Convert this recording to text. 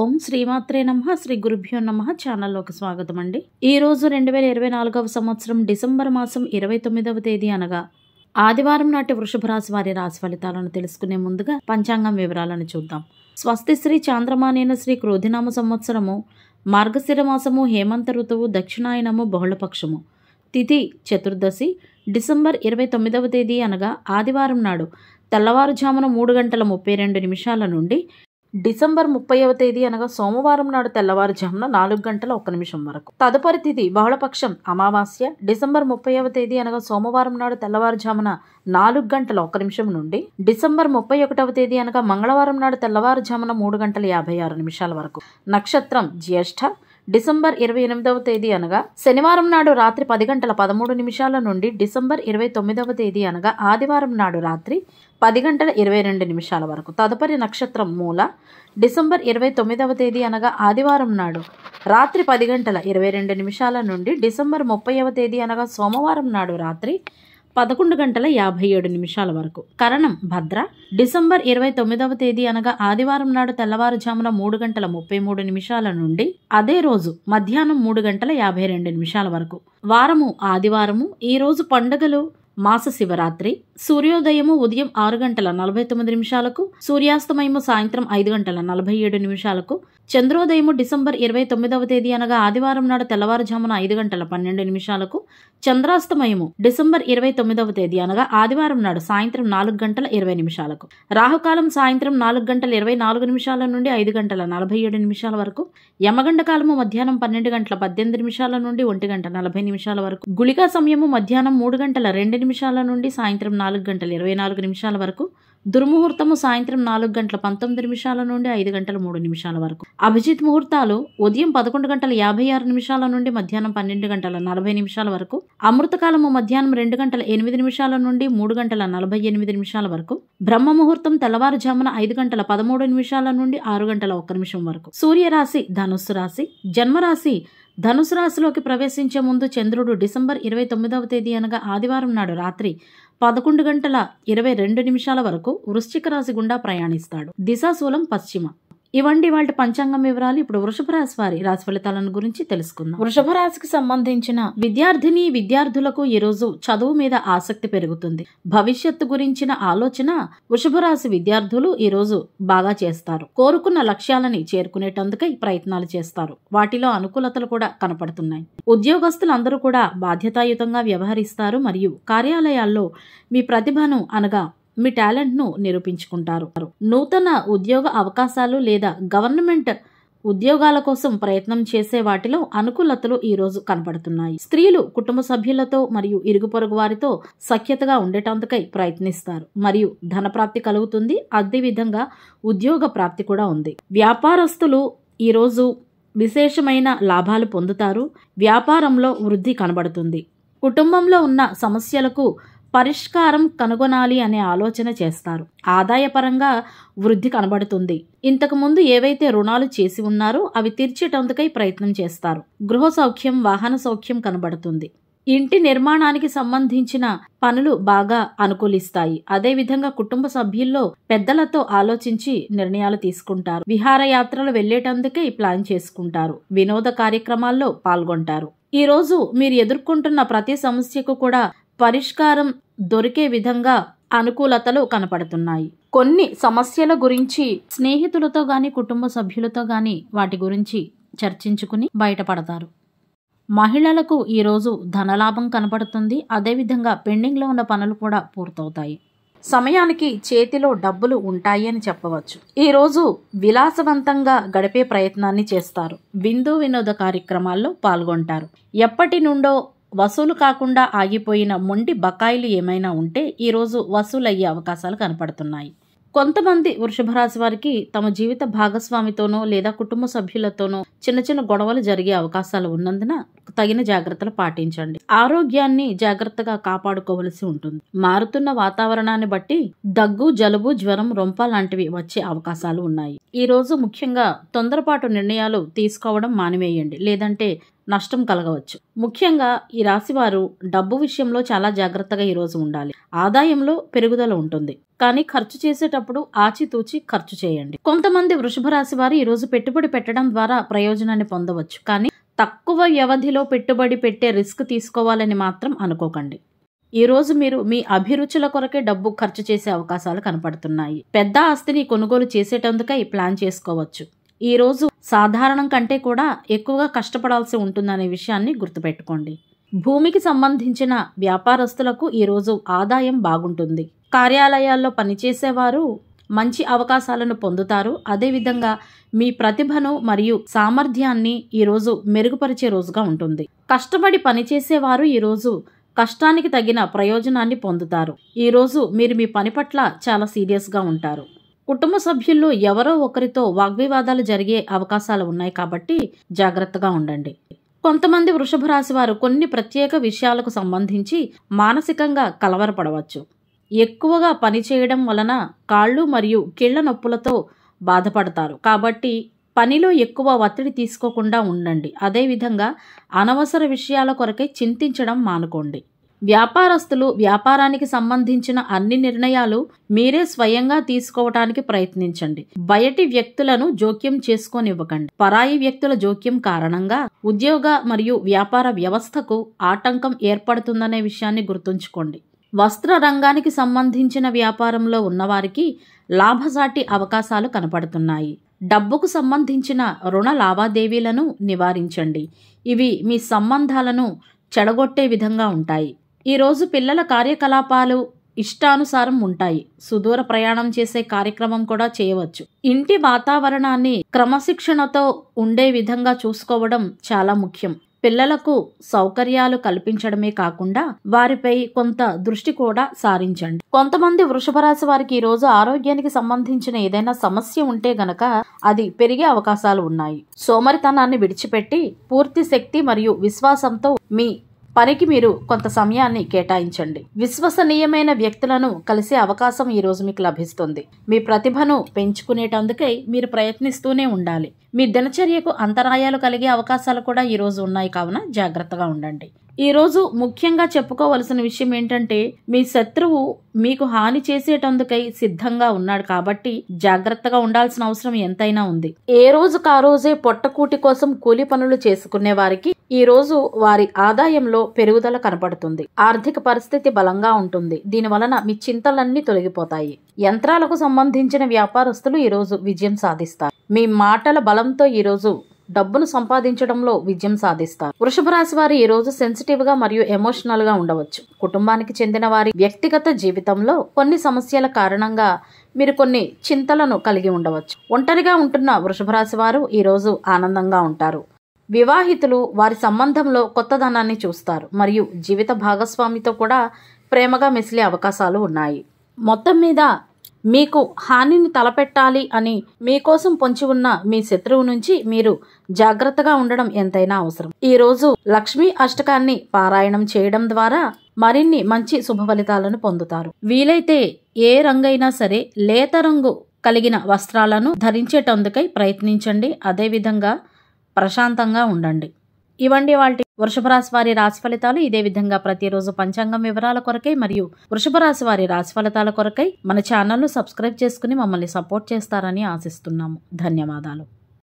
ఓం శ్రీమాత్రే నమః శ్రీ గురుభ్యో నమః ఛానల్లోకి స్వాగతం అండి. ఈ రోజు 2024వ సంవత్సరం డిసెంబర్ మాసం 29వ తేదీ అనగా ఆదివారం నాటి వృషభ రాశి వారి రాశి ఫలితాలను తెలుసుకునే ముందుగా పంచాంగం వివరాలను చూద్దాం. స్వస్తి శ్రీ చాంద్రమానేన శ్రీ క్రోధినామ సంవత్సరము మార్గశిర మాసము హేమంత ఋతువు దక్షిణాయనము బహుళపక్షము తిథి చతుర్దశి డిసెంబర్ 29వ తేదీ అనగా ఆదివారం నాడు తెల్లవారుజామున 3:32 నుండి డిసెంబర్ 30వ తేదీ అనగా సోమవారం నాడు తెల్లవారుజామున 4:01 వరకు. తదుపరి తిథి బహుళపక్షం అమావాస్య డిసెంబర్ 30వ తేదీ అనగా సోమవారం నాడు తెల్లవారుజామున 4:01 నుండి డిసెంబర్ 31వ తేదీ అనగా మంగళవారం నాడు తెల్లవారుజామున 3:56 వరకు. నక్షత్రం జ్యేష్ఠ డిసెంబర్ 28వ తేదీ అనగా శనివారం నాడు రాత్రి 10:13 నుండి డిసెంబర్ 29వ తేదీ అనగా ఆదివారం నాడు రాత్రి 10:22 వరకు. తదుపరి నక్షత్రం మూల డిసెంబర్ 29వ తేదీ అనగా ఆదివారం నాడు రాత్రి 10:22 నుండి డిసెంబర్ 30వ తేదీ అనగా సోమవారం నాడు రాత్రి 11:57 వరకు. కరణం భద్ర డిసెంబర్ 29వ తేదీ అనగా ఆదివారం నాడు తెల్లవారుజామున 3:33 నుండి అదే రోజు మధ్యాహ్నం 3:52 వరకు. వారము ఆదివారము. ఈ రోజు పండుగలు మాస శివరాత్రి. సూర్యోదయము ఉదయం 6:49, సూర్యాస్తమయము సాయంత్రం 5:47, చంద్రోదయము డిసెంబర్ 29వ తేదీ అనగా ఆదివారం నాడు తెల్లవారుజామున 5:12, చంద్రాస్తమయము డిసెంబర్ 29వ తేదీ అనగా ఆదివారం నాడు సాయంత్రం 4:20. రాహుకాలం సాయంత్రం 4:24 నుండి 5:47 వరకు. యమగండ కాలము మధ్యాహ్నం 12:18 నుండి 1:40 వరకు. గుళికా సమయము మధ్యాహ్నం 3:02 నుండి సాయంత్రం 4:24 వరకు. దుర్ముహూర్తము సాయంత్రం 4:19 నుండి 5:03 వరకు. అభిజిత్ ముహూర్తాలు ఉదయం 11:56 నుండి మధ్యాహ్నం 12:40 వరకు. అమృతకాలము మధ్యాహ్నం 2:08 నుండి 3:48 వరకు. బ్రహ్మ ముహూర్తం తెల్లవారుజామున 5:13 నుండి 6:01 వరకు. సూర్యరాశి ధనుస్సు రాశి. జన్మరాశి ధనుసు రాశిలోకి ప్రవేశించే ముందు చంద్రుడు డిసెంబర్ 29వ తేదీ అనగా ఆదివారం నాడు రాత్రి 11:22 వరకు వృశ్చిక రాశి గుండా ప్రయాణిస్తాడు. దిశాశూలం పశ్చిమ. ఇవండి వాటి పంచాంగం వివరాలు. ఇప్పుడు వృషభ రాశి వారి రాశి ఫలితాలను గురించి తెలుసుకుందాం. వృషభ రాశికి సంబంధించిన విద్యార్థులకు ఈ రోజు చదువు మీద ఆసక్తి పెరుగుతుంది. భవిష్యత్తు గురించిన ఆలోచన వృషభ రాశి విద్యార్థులు ఈ రోజు బాగా చేస్తారు. కోరుకున్న లక్ష్యాలని చేరుకునేటందుకై ప్రయత్నాలు చేస్తారు. వాటిలో అనుకూలతలు కూడా కనపడుతున్నాయి. ఉద్యోగస్తులు అందరూ కూడా బాధ్యతాయుతంగా వ్యవహరిస్తారు మరియు కార్యాలయాల్లో మీ ప్రతిభను అనగా మీ టాలెంట్ను నిరూపించుకుంటారు. నూతన ఉద్యోగ అవకాశాలు లేదా గవర్నమెంట్ ఉద్యోగాల కోసం ప్రయత్నం చేసే వాటిలో అనుకూలతలు ఈ రోజు కనపడుతున్నాయి. స్త్రీలు కుటుంబ సభ్యులతో మరియు ఇరుగు పొరుగు వారితో సఖ్యతగా ఉండేటందుకై ప్రయత్నిస్తారు మరియు ధనప్రాప్తి కలుగుతుంది. అదేవిధంగా ఉద్యోగ ప్రాప్తి కూడా ఉంది. వ్యాపారస్తులు ఈ రోజు విశేషమైన లాభాలు పొందుతారు. వ్యాపారంలో వృద్ధి కనబడుతుంది. కుటుంబంలో ఉన్న సమస్యలకు పరిష్కారం కనుగొనాలి అనే ఆలోచన చేస్తారు. ఆదాయపరంగా వృద్ధి కనబడుతుంది. ఇంతకు ముందు ఏవైతే రుణాలు చేసి ఉన్నారో అవి తీర్చేటందుకై ప్రయత్నం చేస్తారు. గృహ సౌఖ్యం వాహన సౌఖ్యం కనబడుతుంది. ఇంటి నిర్మాణానికి సంబంధించిన పనులు బాగా అనుకూలిస్తాయి. అదేవిధంగా కుటుంబ సభ్యుల్లో పెద్దలతో ఆలోచించి నిర్ణయాలు తీసుకుంటారు. విహారయాత్రలు వెళ్లేటందుకై ప్లాన్ చేసుకుంటారు. వినోద కార్యక్రమాల్లో పాల్గొంటారు. ఈ రోజు మీరు ఎదుర్కొంటున్న ప్రతి సమస్యకు కూడా పరిష్కారం దొరికే విధంగా అనుకూలతలు కనపడుతున్నాయి. కొన్ని సమస్యల గురించి స్నేహితులతో గాని కుటుంబ సభ్యులతో గాని వాటి గురించి చర్చించుకుని బయటపడతారు. మహిళలకు ఈరోజు ధనలాభం కనపడుతుంది. అదేవిధంగా పెండింగ్లో ఉన్న పనులు కూడా పూర్తవుతాయి. సమయానికి చేతిలో డబ్బులు ఉంటాయి అని చెప్పవచ్చు. ఈ రోజు విలాసవంతంగా గడిపే ప్రయత్నాన్ని చేస్తారు. విందు వినోద కార్యక్రమాల్లో పాల్గొంటారు. ఎప్పటి నుండో వసూలు కాకుండా ఆగిపోయిన మొండి బకాయిలు ఏమైనా ఉంటే ఈరోజు వసూలయ్యే అవకాశాలు కనపడుతున్నాయి. కొంతమంది వృషభ రాశి వారికి తమ జీవిత భాగస్వామితోనో లేదా కుటుంబ సభ్యులతోనో చిన్న గొడవలు జరిగే అవకాశాలు ఉన్నందున తగిన జాగ్రత్తలు పాటించండి. ఆరోగ్యాన్ని జాగ్రత్తగా కాపాడుకోవలసి ఉంటుంది. మారుతున్న వాతావరణాన్ని బట్టి దగ్గు, జలుబు, జ్వరం, రొంప లాంటివి వచ్చే అవకాశాలు ఉన్నాయి. ఈ రోజు ముఖ్యంగా తొందరపాటు నిర్ణయాలు తీసుకోవడం మానివేయండి. లేదంటే నష్టం కలగవచ్చు. ముఖ్యంగా ఈ రాశి వారు డబ్బు విషయంలో చాలా జాగ్రత్తగా ఈరోజు ఉండాలి. ఆదాయంలో పెరుగుదల ఉంటుంది, కానీ ఖర్చు చేసేటప్పుడు ఆచితూచి ఖర్చు చేయండి. కొంతమంది వృషభ రాశి వారు ఈరోజు పెట్టుబడి పెట్టడం ద్వారా ప్రయోజనాన్ని పొందవచ్చు, కానీ తక్కువ వ్యవధిలో పెట్టుబడి పెట్టే రిస్క్ తీసుకోవాలని మాత్రం అనుకోకండి. ఈరోజు మీరు మీ అభిరుచుల కొరకే డబ్బు ఖర్చు చేసే అవకాశాలు కనపడుతున్నాయి. పెద్ద ఆస్తిని కొనుగోలు చేసేటందుకై ప్లాన్ చేసుకోవచ్చు. ఈరోజు సాధారణం కంటే కూడా ఎక్కువగా కష్టపడాల్సి ఉంటుందనే విషయాన్ని గుర్తుపెట్టుకోండి. భూమికి సంబంధించిన వ్యాపారస్తులకు ఈరోజు ఆదాయం బాగుంటుంది. కార్యాలయాల్లో పనిచేసేవారు మంచి అవకాశాలను పొందుతారు. అదేవిధంగా మీ ప్రతిభను మరియు సామర్థ్యాన్ని ఈరోజు మెరుగుపరిచే రోజుగా ఉంటుంది. కష్టపడి పనిచేసేవారు ఈరోజు కష్టానికి తగిన ప్రయోజనాన్ని పొందుతారు. ఈరోజు మీరు మీ పని పట్ల చాలా సీరియస్గా ఉంటారు. కుటుంబ సభ్యుల్లో ఎవరో ఒకరితో వాగ్వివాదాలు జరిగే అవకాశాలు ఉన్నాయి కాబట్టి జాగ్రత్తగా ఉండండి. కొంతమంది వృషభ రాశి వారు కొన్ని ప్రత్యేక విషయాలకు సంబంధించి మానసికంగా కలవరపడవచ్చు. ఎక్కువగా పని చేయడం వలన కాళ్ళు మరియు కీళ్ల నొప్పులతో బాధపడతారు. కాబట్టి పనిలో ఎక్కువ ఒత్తిడి తీసుకోకుండా ఉండండి. అదేవిధంగా అనవసర విషయాల కొరకై చింతించడం మానుకోండి. వ్యాపారస్తులు వ్యాపారానికి సంబంధించిన అన్ని నిర్ణయాలు మీరే స్వయంగా తీసుకోవటానికి ప్రయత్నించండి. బయటి వ్యక్తులను జోక్యం చేసుకోనివ్వకండి. పరాయి వ్యక్తుల జోక్యం కారణంగా ఉద్యోగ మరియు వ్యాపార వ్యవస్థకు ఆటంకం ఏర్పడుతుందనే విషయాన్ని గుర్తుంచుకోండి. వస్త్ర రంగానికి సంబంధించిన వ్యాపారంలో ఉన్నవారికి లాభసాటి అవకాశాలు కనపడుతున్నాయి. డబ్బుకు సంబంధించిన రుణ లావాదేవీలను నివారించండి. ఇవి మీ సంబంధాలను చెడగొట్టే విధంగా ఉంటాయి. ఈరోజు పిల్లల కార్యకలాపాలు ఇష్టానుసారం ఉంటాయి. సుదూర ప్రయాణం చేసే కార్యక్రమం కూడా చేయవచ్చు. ఇంటి వాతావరణాన్ని క్రమశిక్షణతో ఉండే విధంగా చూసుకోవడం చాలా ముఖ్యం. పిల్లలకు సౌకర్యాలు కల్పించడమే కాకుండా వారిపై కొంత దృష్టి కూడా సారించండి. కొంతమంది వృషభ రాశి వారికి ఈ రోజు ఆరోగ్యానికి సంబంధించిన ఏదైనా సమస్య ఉంటే గనక అది పెరిగే అవకాశాలు ఉన్నాయి. సోమరితనాన్ని విడిచిపెట్టి పూర్తి శక్తి మరియు విశ్వాసంతో మీ పనికి మీరు కొంత సమయాన్ని కేటాయించండి. విశ్వసనీయమైన వ్యక్తులను కలిసే అవకాశం ఈ రోజు మీకు లభిస్తుంది. మీ ప్రతిభను పెంచుకునేటందుకై మీరు ప్రయత్నిస్తూనే ఉండాలి. మీ దినచర్యకు అంతరాయాలు కలిగే అవకాశాలు కూడా ఈ రోజు ఉన్నాయి, కావున జాగ్రత్తగా ఉండండి. ఈ రోజు ముఖ్యంగా చెప్పుకోవలసిన విషయం ఏంటంటే, మీ శత్రువు మీకు హాని చేసేటందుకై సిద్ధంగా ఉన్నాడు కాబట్టి జాగ్రత్తగా ఉండాల్సిన అవసరం ఎంతైనా ఉంది. ఏ రోజుకా రోజే పొట్టకూటి కోసం కూలి పనులు చేసుకునే వారికి ఈ రోజు వారి ఆదాయంలో పెరుగుదల కనపడుతుంది. ఆర్థిక పరిస్థితి బలంగా ఉంటుంది. దీని వలన మీ చింతలన్నీ తొలగిపోతాయి. యంత్రాలకు సంబంధించిన వ్యాపారస్తులు ఈ రోజు విజయం సాధిస్తారు. మీ మాటల బలంతో ఈ రోజు డబ్బును సంపాదించడంలో విజయం సాధిస్తారు. వృషభ రాశి వారు ఈ రోజు సెన్సిటివ్ గా మరియు ఎమోషనల్ గా ఉండవచ్చు. కుటుంబానికి చెందిన వారి వ్యక్తిగత జీవితంలో కొన్ని సమస్యల కారణంగా మీరు కొన్ని చింతలను కలిగి ఉండవచ్చు. ఒంటరిగా ఉంటున్న వృషభ రాశి వారు ఈ రోజు ఆనందంగా ఉంటారు. వివాహితులు వారి సంబంధంలో కొత్తదనాన్ని చూస్తారు మరియు జీవిత భాగస్వామితో కూడా ప్రేమగా మెసిలే అవకాశాలు ఉన్నాయి. మొత్తం మీద మీకు హానిని తలపెట్టాలి అని మీకోసం పొంచి ఉన్న మీ శత్రువు నుంచి మీరు జాగ్రత్తగా ఉండడం ఎంతైనా అవసరం. ఈ రోజు లక్ష్మీ అష్టకాన్ని పారాయణం చేయడం ద్వారా మరిన్ని మంచి శుభ ఫలితాలను పొందుతారు. వీలైతే ఏ రంగైనా సరే లేత రంగు కలిగిన వస్త్రాలను ధరించేటందుకై ప్రయత్నించండి. అదేవిధంగా ప్రశాంతంగా ఉండండి. ఇవండి వాళ్ళ వృషభ రాశి వారి రాశి ఫలితాలు. ఇదే విధంగా ప్రతిరోజు పంచాంగం వివరాల కొరకై మరియు వృషభ రాశి వారి రాశి ఫలితాల కొరకై మన ఛానల్ను సబ్స్క్రైబ్ చేసుకుని మమ్మల్ని సపోర్ట్ చేస్తారని ఆశిస్తున్నాము. ధన్యవాదాలు.